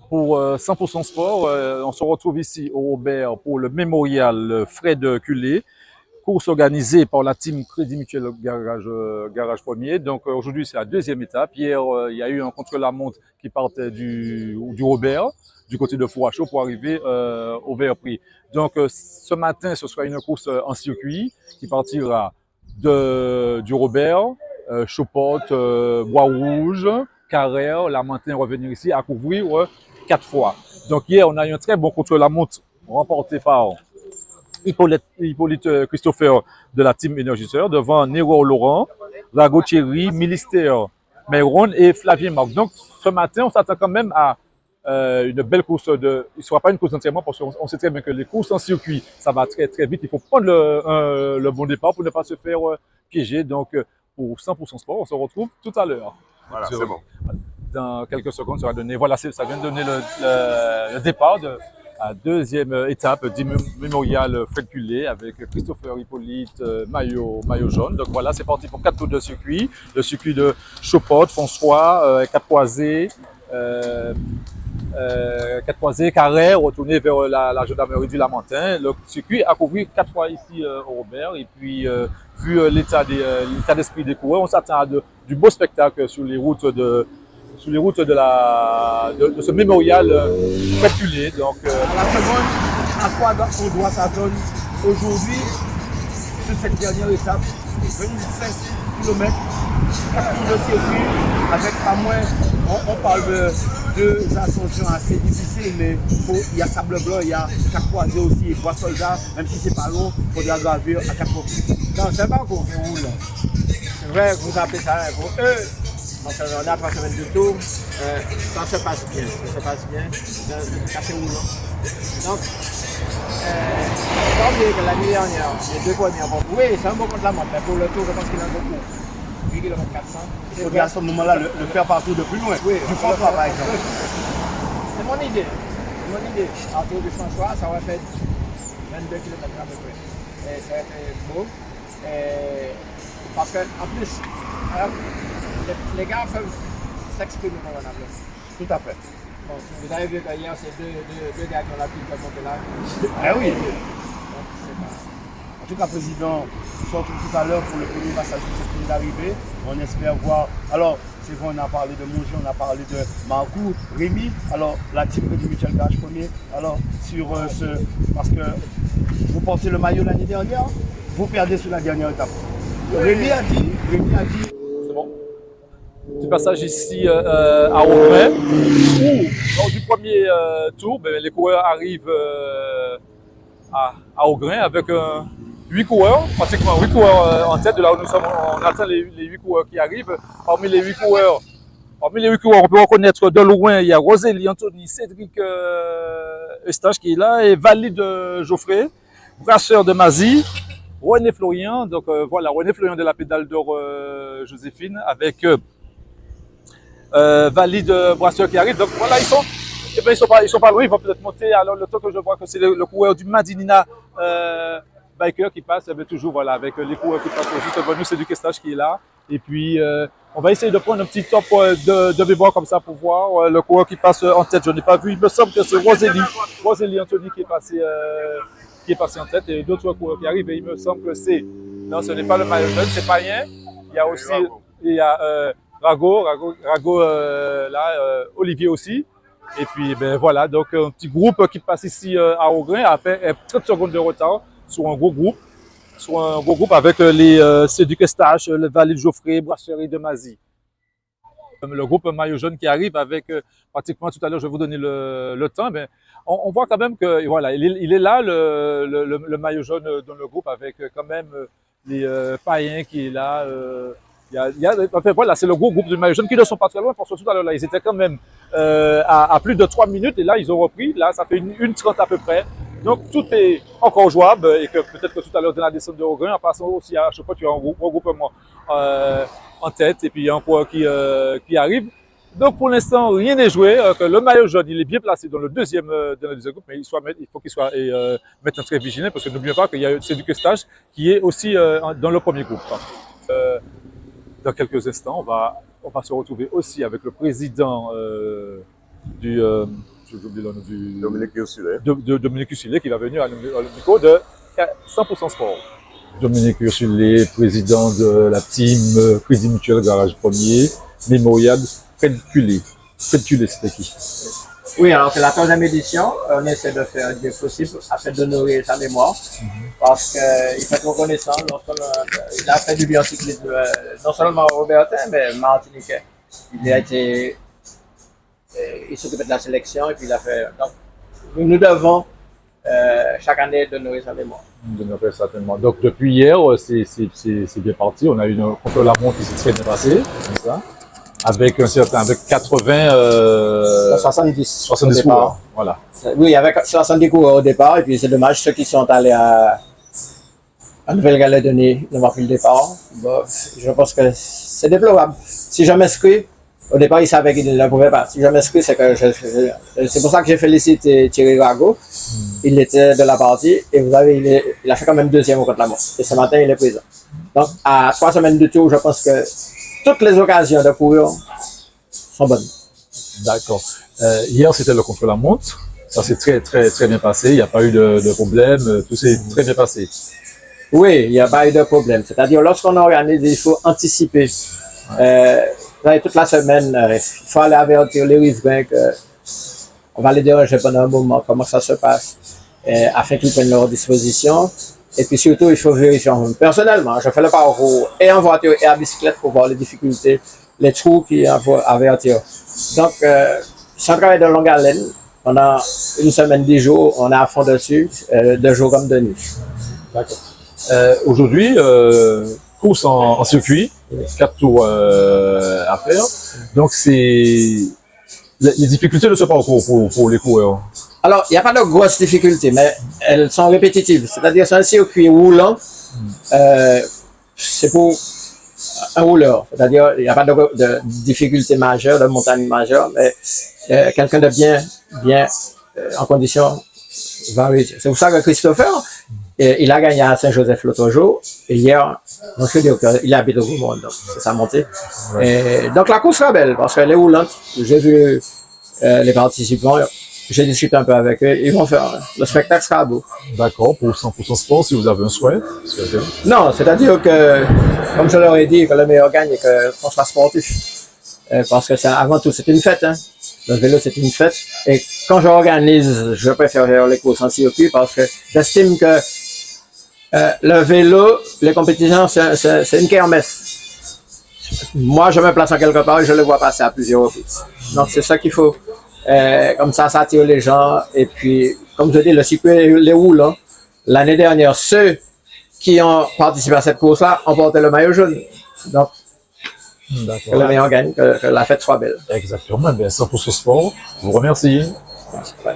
pour 100% sport. On se retrouve ici au Robert pour le mémorial Fred Culé, course organisée par la team Crédit Mutuel Garage Premier. Donc aujourd'hui, c'est la deuxième étape. Hier, il y a eu un contre-la-montre qui partait du Robert, du côté de Fouachaud pour arriver au Vert-Prix. Donc ce matin, ce sera une course en circuit qui partira du Robert, Chopotte, Bois-Rouge, Carrère, Lamentin, revenir ici à couvrir 4 fois. Donc hier, on a eu un très bon contre-la-montre remporté par Hippolyte Christopher de la team Énergisseur devant Nero Laurent, Lago Thierry, Milister Mayron et Flavien Marc. Donc ce matin, on s'attend quand même à une belle course de. Il ne sera pas une course d'entraînement parce qu'on sait très bien que les courses en circuit, ça va très très vite. Il faut prendre le bon départ pour ne pas se faire piéger. Donc pour 100% sport, on se retrouve tout à l'heure. Voilà, c'est bon. Dans quelques secondes, ça va donner. Voilà, ça vient de donner le départ de la deuxième étape du mémorial Fred Culé avec Christopher Hippolyte, maillot jaune. Donc voilà, c'est parti pour 4 tours de circuit. Le circuit de Chopotte, François, Quatre-Croisés, Carrère, retourner vers la gendarmerie du Lamentin. Le circuit a couvert 4 fois ici au Robert. Et puis, vu l'état d'esprit des coureurs, on s'attend à du beau spectacle sur les routes de ce mémorial calculé. Donc, à la seconde, à quoi on doit s'attendre aujourd'hui sur cette dernière étape, 25 km, 4 tours de circuit, avec pas moins, on parle de deux ascensions assez difficiles, mais il y a Sable Blanc, il y a Quatre-Croisés aussi, et Bois Soldat, même si c'est pas long, il faudra gravir à 4 reprises. Non, c'est pas qu'on fait roule. C'est vrai que vous appelez ça pour eux. Donc, on a 3 semaines de tour, ça se passe bien, c'est assez roulant. Donc, pas oublier que l'année dernière, les 2 premières fois, oui, c'est un bon contre la montre, mais pour le tour, je pense qu'il a un beaucoup. 8 km 400. Il faudra à ce moment-là le faire partout de plus loin, oui, du François par exemple. C'est mon idée. Autour du François, ça va faire 22 km à peu près. Et ça va être beau. Parce qu'en plus, les gars peuvent s'exprimer comme on a besoin. Tout à fait. Bon, vous avez vu qu'hier, c'est deux gars qui ont la pile de monter là. Ah oui. Donc, c'est pas... En tout cas, Président, nous sommes tout à l'heure pour le premier passage de cette ligne d'arrivée. On espère voir. Alors, c'est vrai, on a parlé de Mongi, on a parlé de Marcou, Rémi. Alors, la team Crédit Mutuel Garage Premier. Alors, sur parce que vous portez le maillot l'année dernière, vous perdez sur la dernière étape. Rémi a dit. c'est bon. Petit passage ici à Augrin, où lors du premier tour, les coureurs arrivent à Augrin avec 8 coureurs, pratiquement 8 coureurs en tête. De là où nous sommes, on attend les 8 coureurs qui arrivent. Parmi les 8 coureurs, on peut reconnaître de loin, il y a Rosélie, Anthony, Cédric Eustache qui est là, et Valide Geoffrey, Brasseur de Mazie, René Florian. Donc voilà, René Florian de la pédale d'or Joséphine, avec Valide Brasseur qui arrive. Donc voilà, ils sont pas loin, ils vont peut-être monter. Alors le temps que je vois que c'est le coureur du Madinina Biker qui passe, toujours voilà, avec les coureurs qui passent juste devant nous, c'est du Kestage qui est là. Et puis on va essayer de prendre un petit top de mémoire comme ça pour voir le coureur qui passe en tête. Je n'ai pas vu, il me semble que c'est Rosélie Anthony qui est passé en tête, et d'autres coureurs qui arrivent, et il me semble que c'est, non, ce n'est pas le maillot jaune, c'est Payen. Il y a aussi, il y a Rago, Olivier aussi. Et puis ben voilà, donc un petit groupe qui passe ici à Augrin après 30 secondes de retard sur un gros groupe avec les Cédric Eustache, le Valide Geoffrey, Brasserie de Mazie. Le groupe maillot jaune qui arrive avec pratiquement, tout à l'heure je vais vous donner le temps, mais on voit quand même que voilà, il est là le maillot jaune dans le groupe avec quand même les païens qui est là. Enfin, voilà, c'est le gros groupe de maillot jaune qui ne sont pas très loin parce que tout à l'heure là, ils étaient quand même à plus de 3 minutes, et là ils ont repris, là ça fait une 30 à peu près. Donc tout est encore jouable, et que peut-être que tout à l'heure dans la descente de Augrin, en passant aussi à Chopotte, tu as un regroupement en tête, et puis il y a un coureur qui arrive. Donc pour l'instant, rien n'est joué. Que le maillot jaune, il est bien placé dans le deuxième groupe, mais il faut qu'il soit maintenant très vigilant, parce que n'oublions pas qu'il y a Cédric Eustache qui est aussi dans le premier groupe. Dans quelques instants, on va se retrouver aussi avec le président j'ai oublié le nom du Dominique Ursulé. de Dominique Ursulé qui va venir à le micro de 100% Sport. Dominique Ursulé, président de la team Crédit Mutuel Garage Premier, Mémorial, Fred Culé. Fred Culé, c'était qui? Oui, alors c'est la 3e édition. On essaie de faire du possible afin d'honorer sa mémoire. Parce qu'il fait reconnaissant, il a fait du biocyclisme, non seulement Robertin, mais martiniquais. Il s'occupait de la sélection et puis il a fait. Donc, nous devons chaque année d'honorer sa mémoire. Certainement. Donc depuis hier, c'est bien parti. On a eu une contre-la-montre qui s'est très bien passée, comme ça, avec 80, 70 coureurs. Voilà. Oui, il y avait 70 coureurs au départ, et puis c'est dommage, ceux qui sont allés à Nouvelle-Calédonie n'ont pas pris le départ. Bon, je pense que c'est déplorable. Si je m'inscris, au départ, ils savaient qu'ils ne le pouvaient pas. Si je m'inscris, c'est que c'est pour ça que j'ai félicité Thierry Rago. Il était de la partie, et vous avez, il a fait quand même 2e au contre-la-montre. Et ce matin, il est présent. Donc, à 3 semaines de tour, je pense que toutes les occasions de courir sont bonnes. D'accord. Hier, c'était le contre-la-montre. Ça s'est très bien passé. Il n'y a pas eu de problème. Tout s'est très bien passé. Oui, il n'y a pas eu de problème. C'est-à-dire, lorsqu'on organise, il faut anticiper. Toute la semaine, il faut aller avertir les riverains qu'on va les déranger pendant un moment, comment ça se passe, afin qu'ils prennent leurs dispositions. Et puis surtout, il faut vérifier. Personnellement, je fais le parcours et en voiture et à bicyclette pour voir les difficultés, les trous qui avertir. Donc, c'est un travail de longue haleine. Pendant une semaine, 10 jours, on est à fond dessus, de jour comme de nuit. D'accord. Aujourd'hui, course en circuit, 4 tours à faire. Donc, c'est les difficultés de ce parcours pour les coureurs. Alors, il n'y a pas de grosses difficultés, mais elles sont répétitives. C'est-à-dire, c'est un circuit roulant. C'est pour un rouleur. C'est-à-dire, il n'y a pas de difficulté majeure, de montagne majeure, mais quelqu'un de bien en condition va réussir. C'est pour ça que Christopher, il a gagné à Saint-Joseph l'autre jour. Et hier, je peux dire qu'il habite au Gaumont, donc c'est sa montée. Ouais. Et donc la course sera belle parce qu'elle est roulante. J'ai vu les participants, j'ai discuté un peu avec eux. Ils vont faire. Le spectacle sera beau. D'accord, pour 100% Sport, si vous avez un souhait. Non, c'est-à-dire que, comme je leur ai dit, que le meilleur gagne et qu'on soit sportif. Parce que avant tout, c'est une fête. Hein. Le vélo, c'est une fête. Et quand j'organise, je préfère faire les courses en circuit parce que j'estime que le vélo, les compétitions, c'est une kermesse. Moi, je me place en quelque part et je le vois passer à plusieurs reprises. Donc, c'est ça qu'il faut. Comme ça attire les gens. Et puis, comme je dis, le circuit les roule. L'année dernière, ceux qui ont participé à cette course-là ont porté le maillot jaune. Donc, que le meilleur gagne, que la fête soit belle. Exactement. 100% Sport. Je vous remercie. Ouais.